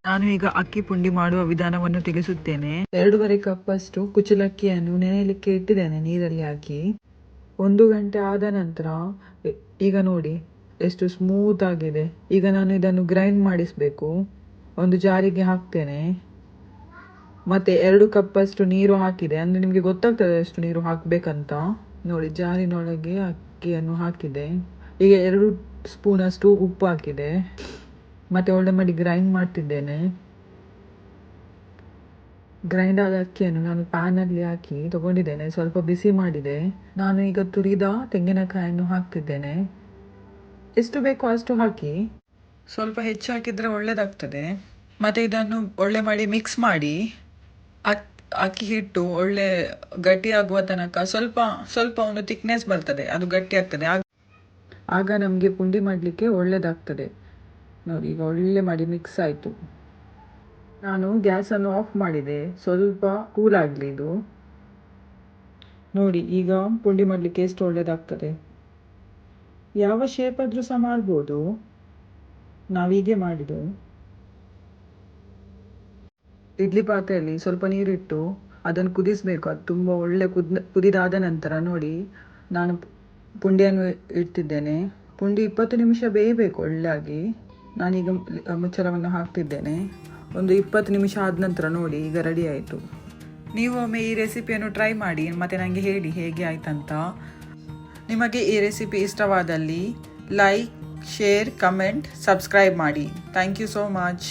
ನಾನು ಈಗ ಅಕ್ಕಿ ಪುಂಡಿ ಮಾಡುವ ವಿಧಾನವನ್ನು ತಿಳಿಸುತ್ತೇನೆ. 2.5 ಕಪ್ ಅಷ್ಟು ಕುಚ್ಚಲಕ್ಕಿಯನ್ನು ನೆನೆಯಲಿಕ್ಕೆ ಇಟ್ಟಿದ್ದೇನೆ ನೀರಲ್ಲಿ ಹಾಕಿ. 1 ಗಂಟೆ ಆದ ನಂತರ ಈಗ ನೋಡಿ ಎಷ್ಟು ಸ್ಮೂತ್ ಆಗಿದೆ. ಈಗ ನಾನು ಇದನ್ನು ಗ್ರೈಂಡ್ ಮಾಡಿಸಬೇಕು. ಒಂದು ಜಾರಿಗೆ ಹಾಕ್ತೇನೆ. ಮತ್ತೆ 2 ಕಪ್ ಅಷ್ಟು ನೀರು ಹಾಕಿದೆ. ಅಂದರೆ ನಿಮಗೆ ಗೊತ್ತಾಗ್ತದೆ ಎಷ್ಟು ನೀರು ಹಾಕಬೇಕಂತ. ನೋಡಿ, ಜಾರಿನೊಳಗೆ ಅಕ್ಕಿಯನ್ನು ಹಾಕಿದೆ. ಈಗ 2 ಸ್ಪೂನ್ ಅಷ್ಟು ಉಪ್ಪು ಹಾಕಿದೆ. ಮತ್ತೆ ಒಳ್ಳೆ ಮಾಡಿ ಗ್ರೈಂಡ್ ಮಾಡ್ತಿದ್ದೇನೆ. ಗ್ರೈಂಡ್ ಆದ ಅಕ್ಕಿಯನ್ನು ನಾನು ಪ್ಯಾನಲ್ಲಿ ಹಾಕಿ ತಗೊಂಡಿದ್ದೇನೆ. ಸ್ವಲ್ಪ ಬಿಸಿ ಮಾಡಿದೆ. ನಾನು ಈಗ ತುರಿದ ತೆಂಗಿನಕಾಯನ್ನು ಹಾಕ್ತಿದ್ದೇನೆ. ಎಷ್ಟು ಬೇಕೋ ಅಷ್ಟು ಹಾಕಿ. ಸ್ವಲ್ಪ ಹೆಚ್ಚು ಹಾಕಿದರೆ ಒಳ್ಳೆಯದಾಗ್ತದೆ. ಮತ್ತು ಇದನ್ನು ಒಳ್ಳೆ ಮಾಡಿ ಮಿಕ್ಸ್ ಮಾಡಿ ಅಕ್ಕಿ ಹಿಟ್ಟು ಒಳ್ಳೆ ಗಟ್ಟಿ ಆಗುವ ತನಕ ಸ್ವಲ್ಪ ಒಂದು ಥಿಕ್ನೆಸ್ ಬರ್ತದೆ, ಅದು ಗಟ್ಟಿ ಆಗ್ತದೆ. ಆಗ ನಮಗೆ ಪುಂಡಿ ಮಾಡಲಿಕ್ಕೆ ಒಳ್ಳೆಯದಾಗ್ತದೆ. ನೋಡಿ, ಈಗ ಒಳ್ಳೆ ಮಾಡಿ ಮಿಕ್ಸ್ ಆಯಿತು. ನಾನು ಗ್ಯಾಸನ್ನು ಆಫ್ ಮಾಡಿದೆ, ಸ್ವಲ್ಪ ಕೂಲ್ ಆಗಲಿ ಇದು. ನೋಡಿ, ಈಗ ಪುಂಡಿ ಮಾಡಲಿಕ್ಕೆ ಎಷ್ಟು ಒಳ್ಳೆಯದಾಗ್ತದೆ. ಯಾವ ಶೇಪ್ ಆದರೂ ಸಹ ಮಾಡ್ಬೋದು. ನಾವೀಗೆ ಮಾಡಿದ್ದು. ಇಡ್ಲಿ ಪಾತ್ರೆಯಲ್ಲಿ ಸ್ವಲ್ಪ ನೀರಿಟ್ಟು ಅದನ್ನು ಕುದಿಸಬೇಕು. ಅದು ತುಂಬ ಒಳ್ಳೆ ಕುದಿದಾದ ನಂತರ ನೋಡಿ, ನಾನು ಪುಂಡಿಯನ್ನು ಇಡ್ತಿದ್ದೇನೆ. ಪುಂಡಿ 20 ನಿಮಿಷ ಬೇಯಬೇಕು ಒಳ್ಳೆಯಾಗಿ. ನಾನೀಗ ಮುಚ್ಚಳವನ್ನು ಹಾಕ್ತಿದ್ದೇನೆ. ಒಂದು 20 ನಿಮಿಷ ಆದ ನಂತರ ನೋಡಿ, ಈಗ ರೆಡಿ ಆಯಿತು. ನೀವು ಒಮ್ಮೆ ಈ ರೆಸಿಪಿಯನ್ನು ಟ್ರೈ ಮಾಡಿ ಮತ್ತು ನನಗೆ ಹೇಳಿ ಹೇಗೆ ಆಯ್ತಂತ. ನಿಮಗೆ ಈ ರೆಸಿಪಿ ಇಷ್ಟವಾದಲ್ಲಿ ಲೈಕ್, ಶೇರ್, ಕಮೆಂಟ್, ಸಬ್ಸ್ಕ್ರೈಬ್ ಮಾಡಿ. Thank you so much.